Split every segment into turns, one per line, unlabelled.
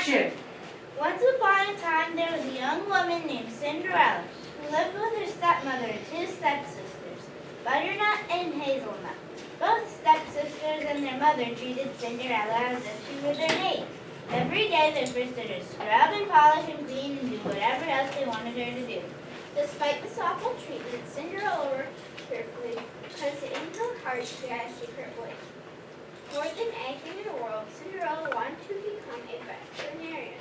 Action!
Once upon a time, there was a young woman named Cinderella who lived with her stepmother and two stepsisters, Butternut and Hazelnut. Both stepsisters and their mother treated Cinderella as if she were their maid. Every day they forced her to scrub and polish and clean and do whatever else they wanted her to do.
Despite this awful treatment, Cinderella worked cheerfully because in her heart she had a secret wish. More than anything in the world, Cinderella wanted to become a veterinarian.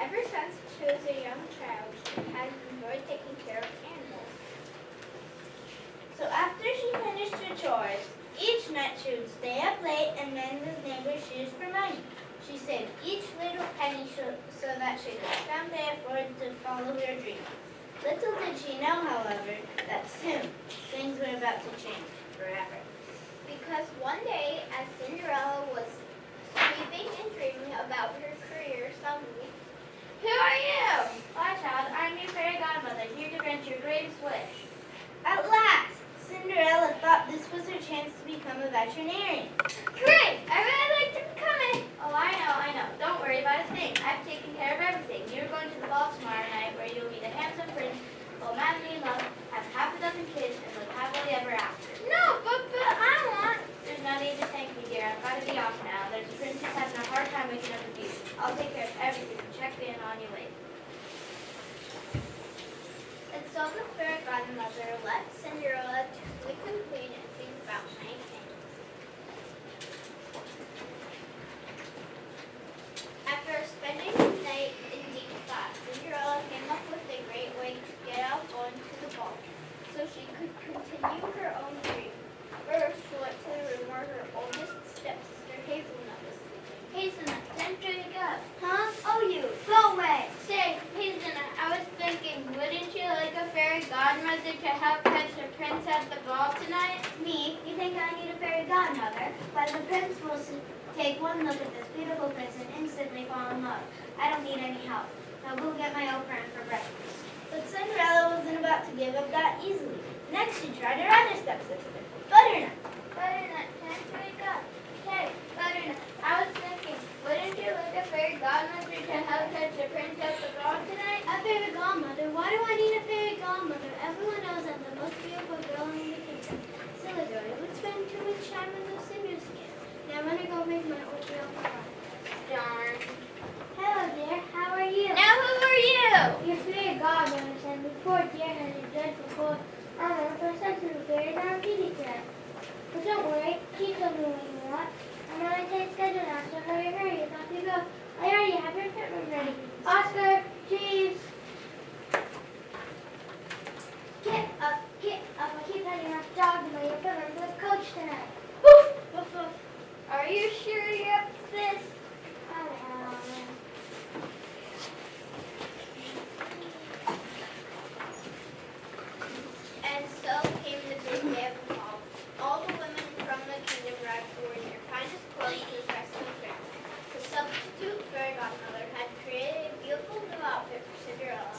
Ever since she was a young child, she has enjoyed taking care of animals.
So after she finished her chores, each night she would stay up late and mend the neighbor's shoes for money. She saved each little penny so that she could someday afford to follow her dream. Little did she know, however, that soon things were about to change forever.
Because one day, as Cinderella was sleeping and dreaming about her career, suddenly,
"Who are you?" "Why, child, I'm your fairy godmother, here to grant your greatest wish." At last, Cinderella thought this was her chance to become a veterinarian.
"Great! I really like to become it!"
"Oh, I know. Don't worry about a thing. I've taken care of everything. You're going to the ball tomorrow night where you'll meet a handsome prince, fall madly in love, have half a dozen kids, and live happily ever after."
"No, but I want..."
"There's no need to thank me, dear. I've got to be off now. There's a princess having a hard time waking up with you. I'll take care of everything and check in on you later."
And so the fairy godmother left Cinderella to sleep and clean and think about many things. After spending the night in deep thought, Cinderella came up with a great way to get out going to the ball, so she could continue her own dream. First, she went to the room where her oldest stepsister Hazelnut was sleeping.
"Hazelnut, time to wake up."
"Huh? Oh, you! Go away!" "Say, Hazelnut, I was thinking, wouldn't you like a fairy godmother to help catch the prince at the ball tonight?"
"Me? You think I need a fairy godmother? Why, the prince will take one look at this beautiful prince and instantly fall in love. I don't need any help. Now go get my old friend for breakfast." But Cinderella wasn't about to give up that easily. Next she tried her other stepsister, Butternut.
"Butternut, time to wake up." "Hey, Butternut, I was thinking, wouldn't you like a fairy godmother to help catch the prince at the ball tonight?"
"A fairy godmother? Why do I need a fairy godmother? Everyone knows I'm the most beautiful girl in the kingdom. Silly girl, you would spend too much time in those cinder skins. Now I'm gonna go make my oatmeal pie."
"Darn."
"Hello dear, how are you?"
Now who are you?"
"Your fairy godmother said me poor dear has a dreadful cold. I never first sent to the fairies on a picnic trip. But don't worry, she told me what you want. I'm on a tight schedule now, so hurry, it's off you go. I already have your equipment ready. Oscar, Jeeves." Get up, I keep letting my dog know you're coming with Coach tonight." "Woof, woof, woof."
"Are you sure you're up to this?" And so came the big day of the ball. All the women from the kingdom arrived wearing their finest clothes to dress the prince. The substitute fairy godmother had created a beautiful new outfit for Cinderella,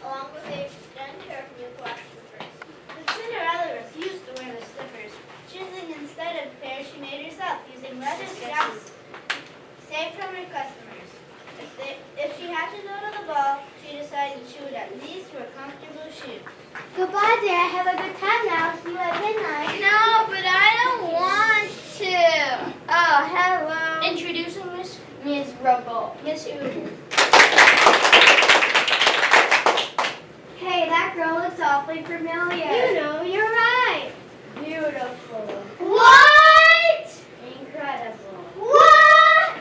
along with a stunning pair of new glass slippers.
But Cinderella refused to wear the slippers. Choosing instead a pair she made herself, using leather straps saved from her customers. If she had to go to the ball, she decided she would at least wear comfortable shoes. "Goodbye, dear. Have a good time now. See you at midnight."
"No, but I don't want to." "Oh, hello."
Introducing Miss Rubble. Miss Uber. "Hey, that girl looks awfully familiar." "You know, you're right." "Beautiful."
"What?"
"Incredible."
"What?"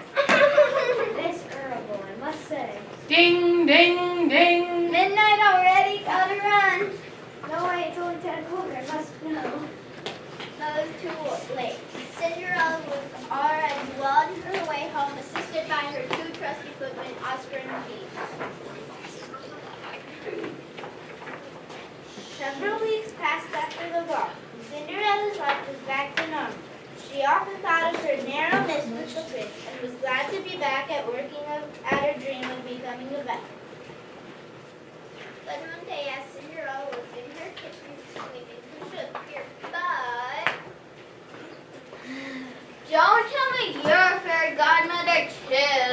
Miserable, I must say.
Ding, ding, ding.
"Midnight already? Gotta run."
No way, it's only 10 o'clock. I must know.
No, it's too late. Cinderella was already well on her way home, assisted by her two trusty footmen, Oscar and Jeeves.
Several weeks passed after the ball. Cinderella's life was back to normal. She often thought of her narrow miss with the prince and was glad to be back at working at her dream of becoming a vet.
But one day, as Cinderella was in her kitchen sweeping, who should appear but... "Don't tell me you're a fairy godmother too."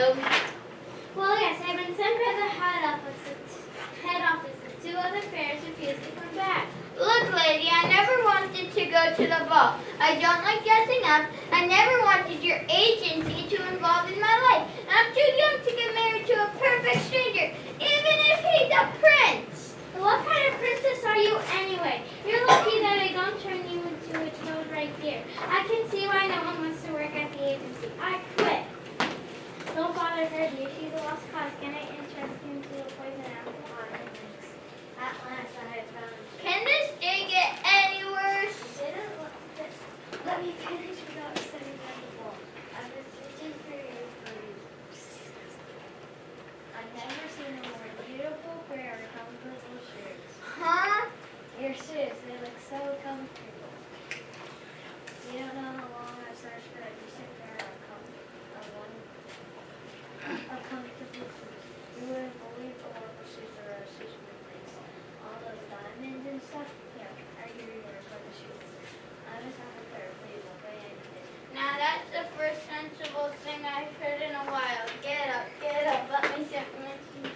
I don't like dressing up. I never wanted your agency to involve in my life. I'm too young to get married to a perfect stranger, even if he's a prince.
What kind of princess are you anyway? You're lucky that I don't turn you into a toad right there. I can see why no one wants to work at the agency. I quit. Don't bother her, dear. She's a lost cause. Can I interest you into a poison apple on her legs? At last I have found you.
Can this day get any worse?
Let me finish without setting down the ball. I've been searching for you for I've never seen a more beautiful pair of comfortable shirts.
Huh?
Your shoes, they look so comfortable. You don't know how long I've searched for a decent pair of comfortable shoes. You wouldn't believe the horrible shoes the Russians replace. All those diamonds and stuff. Yeah, I give you yours for the shoes. I just have a pair, please. I'll pay anything.
Now that's the first sensible thing I've heard in a while. Get up, let me sit my shoes.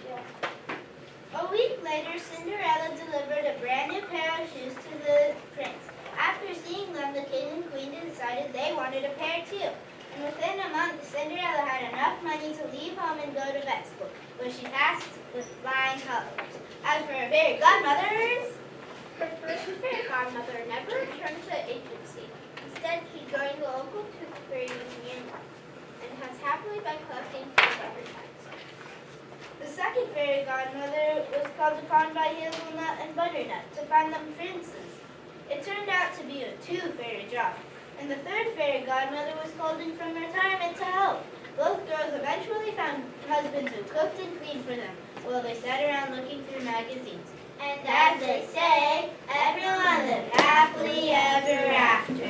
A week later, Cinderella delivered a brand new pair of shoes to the prince. After seeing them, the king and queen decided they wanted a pair too. And within a month, Cinderella had enough money to leave home and go to vet school, where she passed with flying colors. As for her fairy godmothers,
Her first fairy godmother never returned to the agency. Instead, he joined the local tooth fairy union and has happily been collecting food ever since.
the second fairy godmother was called upon by Hazelnut and Butternut to find them princes. It turned out to be a two-fairy job, and the third fairy godmother was called in from retirement to help. Both girls eventually found husbands who cooked and cleaned for them while they sat around looking through magazines. And as they say, everyone lived happily ever after.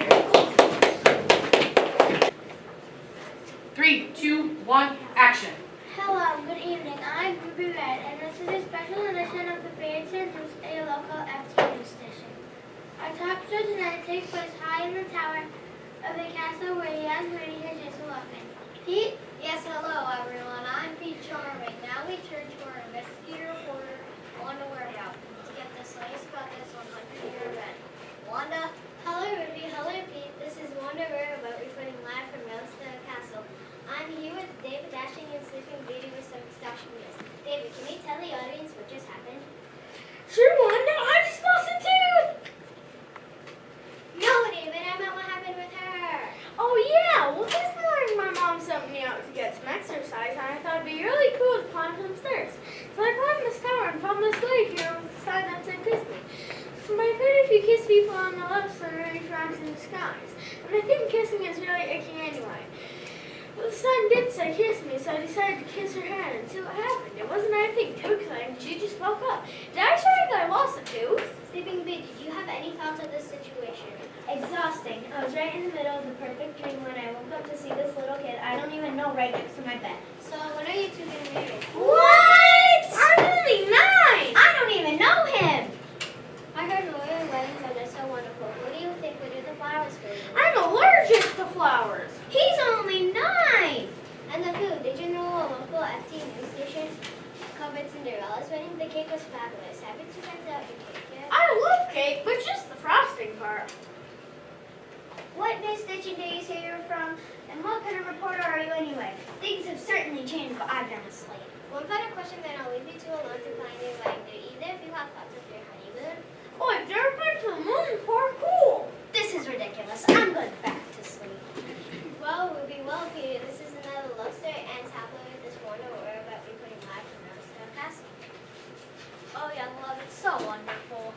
3, 2, 1, action.
Hello, good evening. I'm Ruby Red, and this is a special edition of the Fairy Tale News, a local FT news station. Our talk show tonight takes place high in the tower of the castle where young Rudy has just awakened. Pete?
Yes, hello everyone. I'm Pete Charming. Now we turn to our investigator reporter, Wanda Warehouse, to get this latest about this 100-year event. Wanda?
Hello, Ruby. Hello, Pete. This is Wanda About reporting live from Yellowstone Castle. I'm here with David Dashing and Sleeping Beauty with some extraction news. David, can you tell the audience what just happened?
Sure, Wanda, I just lost a tooth!
No, David, I meant what happened with her.
Oh yeah, well this morning my mom sent me out to get some exercise and I thought it'd be really cool to climb some stairs. So I climbed this tower and found this lady here with a sign that said kiss me. For my favorite, if you kiss people on the lips, they're really frowns in disguise. And I think kissing is really icky anyway. Well, the sign did say kiss me, so I decided to kiss her hand and see what happened. It wasn't anything too exciting, she just spoke up. Did I say that I lost a tooth?
Sleeping Beauty, did you have any thoughts of this situation? Exhausting. I was right in the middle of the perfect dream when I woke up to see this little kid I don't even know right next to my bed. So when are you two getting married?
What? I'm only 9!
I don't even know him! I heard royal weddings are just so wonderful. What do you think would do the flowers for you?
I'm allergic to flowers.
He's only 9! And the food, did you know a local FT news station covered Cinderella's wedding? The cake was fabulous. Haven't you tried out your cake yet?
I love cake, but just the frosting part.
What news station do you say you're from? And what kind of reporter are you anyway? Things have certainly changed, but I've been asleep.
One final question, then I'll leave you two alone to find your wedding. Do either of you have thoughts of your honeymoon?
Oh, I've never been to the moon before. Cool.
This is ridiculous. I'm going back to sleep.
Well, we'll be well, Peter. This is another love story ends happily with this wonder we're about reporting live from Yellowstone Castle. Oh, young love, it's so wonderful.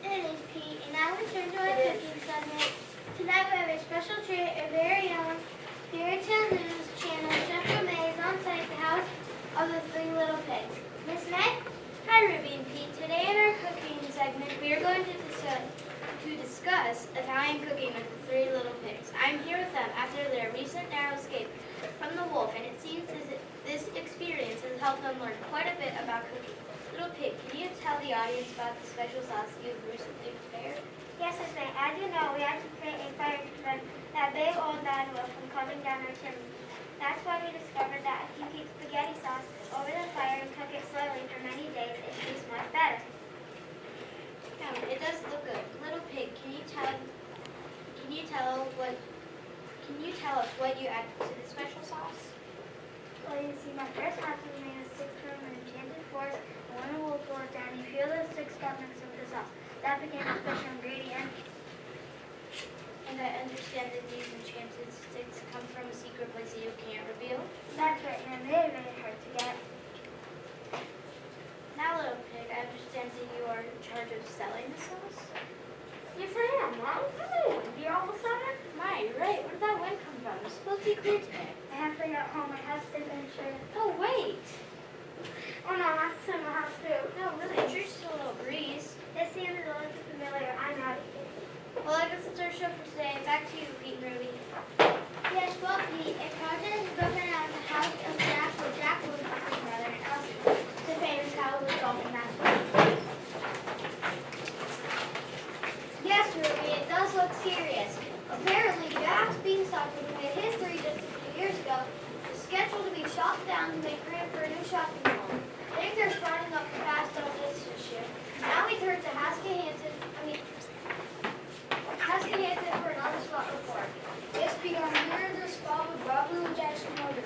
It is, Pete, and now we turn to our cooking segment. Tonight we have a special treat, a very own Fairy Tale News channel. Chef May is on site at the house of the 3 little pigs. Miss May? Hi, Ruby and Pete. Today in our cooking segment, we are going to discuss Italian cooking with the 3 little pigs. I'm here with them after their recent narrow escape from the wolf, and it seems this experience has helped them learn quite a bit about cooking. Little Pig, can you tell the audience about the special sauce you've recently prepared?
Yes, Miss May. As you know, we had to create a fire to prevent that big old bad wolf from coming down our chimney. That's why we discovered that if you keep spaghetti sauce over the fire and cook it slowly for many days, it tastes much better.
Yeah, it does look good. Little Pig, can you
tell us what you add to the special sauce?
Well, you see, my first half is made of 6 from an enchanted forest, and when a wolf goes down, you feel those 6 got mixed with the sauce. That became a special ingredient.
And I understand that these enchanted sticks come from a secret place that you can't reveal.
That's right, and they're really hard to get.
Now, little pig, I understand that you are in charge of selling the sauce.
Yes, I am, Mom. How did it be all of a sudden?
My, you're right. Where did that wind come from? It's supposed to be clear today.
I have to get home. My house is in sure.
Oh, wait.
Oh no, I have to send my house too.
No, really, it's just a little breeze.
It seems a little familiar. I'm not.
Well, I guess it's our show for today. Back to you, Pete and Ruby.
Yes, well, Pete, a project is broken out of the house of Jack, where Jack lives with his brother and Elsie, the famous house with golden master.
Yes, Ruby, it does look serious. Apparently, Jack's beanstalk, which made history just a few years ago, is scheduled to be chopped down to make room for a new shopping mall. Things are sprouting up fast on this year. Now we turn to Haskell-Hansen for another spot report.
Yes, Peter, I'm here in this spot with Bob Blue and Jackson Morgan.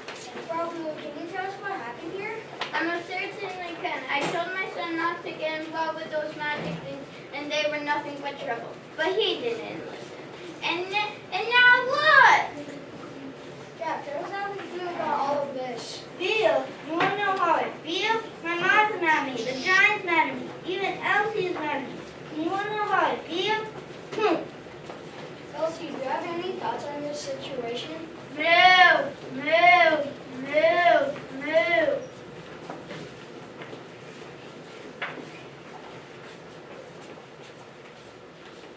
Bob Blue, can you tell us what happened here?
I most certainly can. I told my son not to get involved with those magic things, and they were nothing but trouble. But he didn't listen. And now what?
Jack, tell us how we feel about all of this.
Feel? You want to know how I feel? My mom's mad at me. The giant's mad at me. Even Elsie's mad at me. You want to know how I feel?
Elsie, do you have any thoughts on this situation?
Move! Move! Move! Move!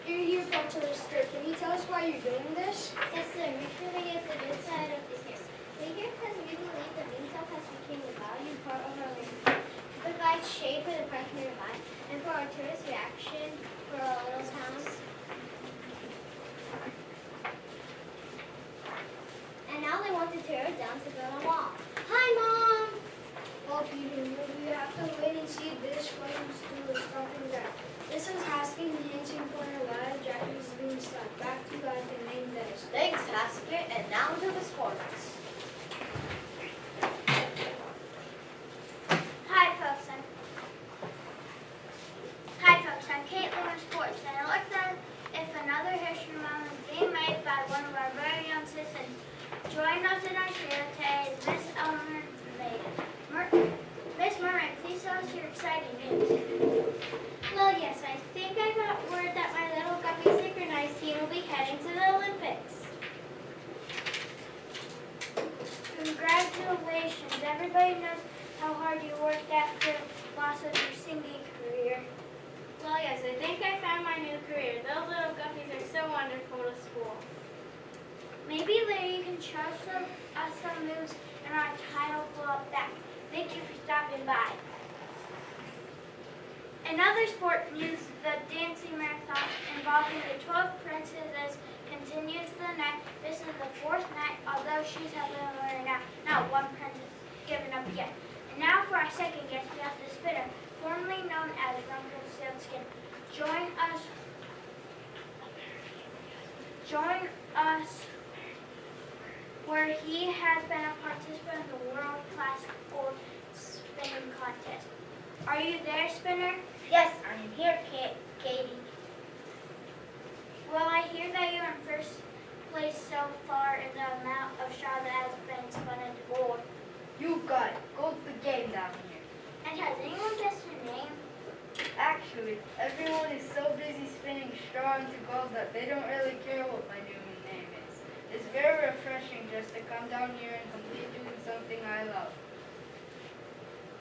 You're here for the skirt. Can you tell us why you're doing this?
Yes, sir. Make sure to get the good side of business. We're here because we believe the beanstalk has become a valued part of our land. It provides shade for the park nearby and for our tourist reaction for our little towns. And now they want to tear it down to build a wall. Hi, Mom!
Well, Peter, we have to wait and see if this runs through something that. This is asking the Hansen Corner Live. Jackie's being stuck. Back to you guys the main desk.
Thanks, Haskett, and now to the sports.
Hi, folks. I'm Caitlin with Sports, and it looks as if another history moment is being made by one of our very young citizens. Join us in our studio today is Miss Elmer Maiden. Miss Murray, please tell us your exciting news.
Well, yes, I think I got word that my little guppy synchronized team will be heading to the Olympics.
Congratulations. Everybody knows how hard you worked after loss of your singing career.
Well, yes, I think I found my new career. Those little guppies are so wonderful to school.
Maybe later you can show us some moves in our title club back. Thank you for stopping by. In other sport news, the dancing marathon involving the 12 princesses continues the night. This is the 4th night, although she's having a learner now. Not one princess given up yet. And now for our second guest, we have the spinner, formerly known as Rumpelstiltskin. Join us where he has been a participant in the world-class gold spinning contest. Are you there, Spinner?
Yes, I'm here, Katie.
Well, I hear that you're in first place so far in the amount of straw that has been spun into gold.
You got it. Gold's the game down here.
And has anyone guessed your name?
Actually, everyone is so busy spinning straw into gold that they don't really care what my new name is. It's very refreshing just to come down here and complete doing something I love.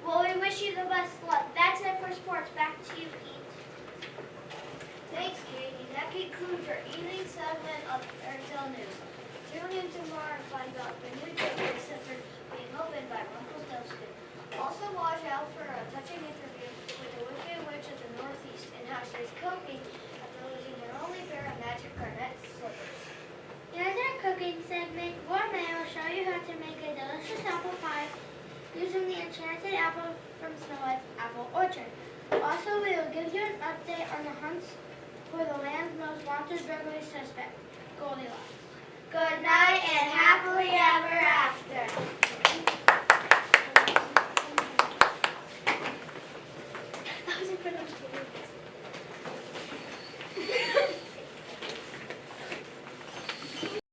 Well, we wish you the best luck. That's it for sports. Back to you, Pete.
Thanks, Katie. That concludes our evening segment of Airtel News. Tune in tomorrow and find out the new Joker Center being opened by Rumpelstiltskin. Also, watch out for a touching interview with the Wicked Witch of the Northeast and how she's coping after losing her only pair of magic garnet slippers.
In our cooking segment, Gourmet will show you how to make a delicious apple pie using the enchanted apple from Snow White's apple orchard. Also, we will give you an update on the hunts for the land's most wanted burglary suspect.
Goldilocks.
Good night and happily ever after.
That was a pretty much